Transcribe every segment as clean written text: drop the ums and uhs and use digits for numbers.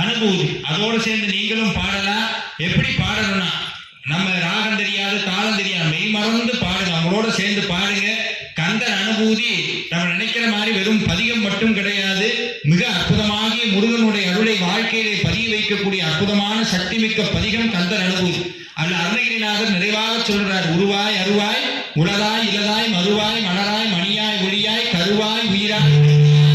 அனுபூதி. அதோடு சேர்ந்து நீங்களும் பாடலாம். எப்படி பாடணும்னா, நம்ம ராகம் தெரியாது, தாளம் தெரியாது, மெய் மறந்து பாடுங்க, அவங்களோட சேர்ந்து பாடுங்க. கந்தன் அனுபூதி நம்ம நினைக்கிற மாதிரி வெறும் பதிகம் மட்டும் கிடையாது. மிக அற்புதமாகிய முருகனுடைய அருளை வாழ்க்கையிலே பதிய வைக்கக்கூடிய அற்புதமான சக்தி மிக்க பதிகம் கந்தன் அனுபூதி. அதில் அருணகிரிநாதர் நிறைவாக சொல்றார்: உருவாய் அருவாய் உலதாய் இலதாய் மறுவாய் மலராய் மணியாய் ஒளியாய் கருவாய் உயிராய்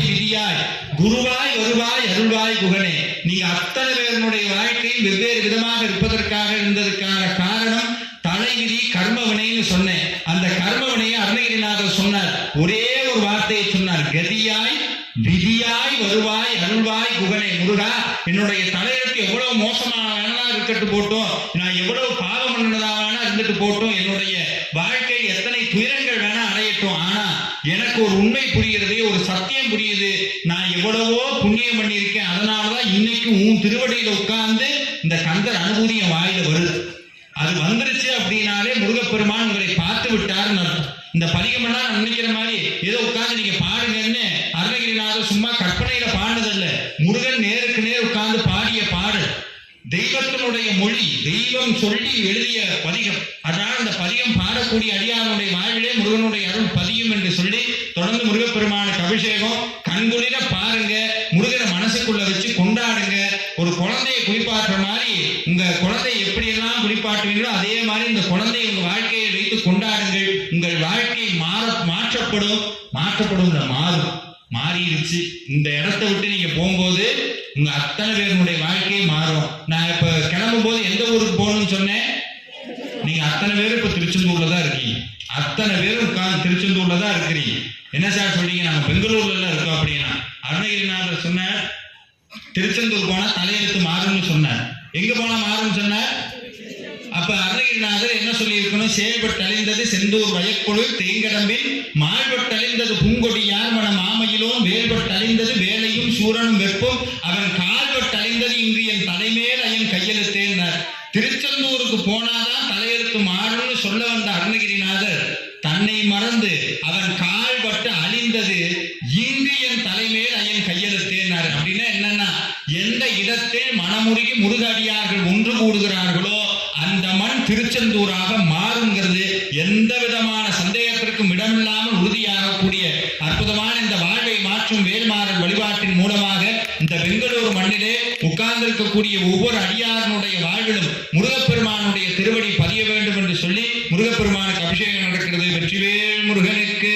விதியாய் குருவாய் வருவாய் அருள்வாய் குகனே. நீங்க அத்தனை பேருடைய வாழ்க்கையும் வெவ்வேறு விதமாக இருப்பதற்காக இருந்ததற்கான காரணம் தலைவிதி கர்மவினைன்னு சொன்னேன். அந்த கர்மவினையை அருணகிரிநாதர் சொன்னார். ஒரே ஒரு வார்த்தையை சொன்னார்: கதியாய் விதியாய் வருவாய் அருள்வாய் குகனே. முருகா, என்னுடைய தலையெழுத்து எவ்வளவு மோசமான வேணா இருக்கட்டு போட்டோம், நான் எவ்வளவு பாவம் பண்ணதா வேணா இருந்துட்டு போட்டோம், என்னுடைய வாழ்க்கை எத்தனை துயரங்கள் வேணா அடையட்டும், ஆனா எனக்கு ஒரு உண்மை புரிகிறது, ஒரு சத்தியம் புரியுது. நான் எவ்வளவோ புண்ணியம் பண்ணியிருக்கேன், அதனாலதான் இன்னைக்கு உன் திருவடியில உட்கார்ந்து இந்த கந்தர் அனுபூதி என் வாயில வருது. அது வந்துருச்சு அப்படின்னாலே முருகப்பெருமான் உங்களை பார்த்து விட்டாருன்னு அர்த்தம். இந்த பதிகமெல்லாம் நினைக்கிற மாதிரி ஏதோ உட்கார்ந்து நீங்க பாடுங்கன்னு அருணகிரிநாதர் சும்மா கற்பனையில பாடுனதல்ல. முருகன் நேருக்கு நேர் உட்கார்ந்து பாடிய பாடல், தெய்வத்தினுடைய மொழி, தெய்வம் சொல்லி எழுதிய பதிகம். அதனால இந்த பதிகம் பாடக்கூடிய அடியாருடைய வாழ்விலே முருகனுடைய அருள் பதியும் என்று சொல்லி தொடர்ந்து முருகப்பெருமானுக்கு அபிஷேகம். கண்குளிர பாருங்க, முருகனை மனசுக்குள்ள வச்சு கொண்டாடுங்க. ஒரு குழந்தையை குளிப்பாட்டுற மாதிரி உங்க குழந்தையை எப்படியெல்லாம் குளிப்பாட்டுவீங்களோ அதே மாதிரி இந்த குழந்தையை உங்க வாழ்க்கையை வைத்து கொண்டாடுங்கள். உங்கள் வாழ்க்கை மாற்றப்படும். மாறும், மாறிடுச்சு. இந்த இடத்தை விட்டு நீங்க போகும்போது உங்க அத்தனை பேருடைய வாழ்க்கையை மாறும். நான் இப்ப கிளம்பும் போது எந்த ஊருக்கு போகணும்னு சொன்னேன்? நீங்க அத்தனை பேரும் இப்ப திருச்செந்தூர்ல தான் இருக்கீங்க. அத்தனை பேரும் திருச்செந்தூர்ல தான் இருக்கிறீங்க. என்ன சார் சொல்றீங்க? நாங்க பெங்களூர்ல இருக்கோம் அப்படின்னா, அருணகிரிநாதர் சொன்ன திருச்செந்தூர் போனா தலையெழுத்து மாறும்னு சொன்னார். எங்க போனா மாறும்னு சொன்னார்? அப்ப அருணகிரிநாதர் என்ன சொல்லி இருக்கணும்? செயல்பட்டு அழிந்தது செந்தூர் வயக்குழு தேங்கடம்பில் மாழ்பட்டு அழிந்தது பூங்கொடி யார் மன மாமையிலும் வேல்பட்டு அழிந்தது வேலையும் சூரனும் வெப்பும் அவன் கால்பட்டு அழிந்தது இங்கு என் தலைமேல் அயன் கையெழுத்தேன்னார். திருச்செந்தூருக்கு போனாதான் தலையெழுத்து மாறும்னு சொல்ல வந்த அருணகிரிநாதர் தன்னை மறந்து அவன் கால்பட்டு அழிந்தது இங்கு என் தலைமேல் அயன் கையெழுத்தேன்னார். அப்படின்னா என்னன்னா, எந்த இடத்தில் மனமுருகி முருகடியார்கள் ஒன்று கூடுகிறார்களோ அந்த மண் திருச்செந்தூராக மாறுங்கிறது எந்த விதமான சந்தேகத்திற்கும் இடமில்லாமல் உறுதியாகக்கூடிய அற்புதமான இந்த வாழ்வை மாற்றும் வேல்மாறல் வழிபாட்டின் மூலமாக இந்த பெங்களூரு மண்ணிலே உட்கார்ந்திருக்கக்கூடிய ஒவ்வொரு அடியாரனுடைய வாழ்விலும் முருகப்பெருமானுடைய திருவடி பதிய வேண்டும் என்று சொல்லி முருகப்பெருமானுக்கு அபிஷேகம் நடக்கிறது. வெற்றிவேல் முருகனுக்கு.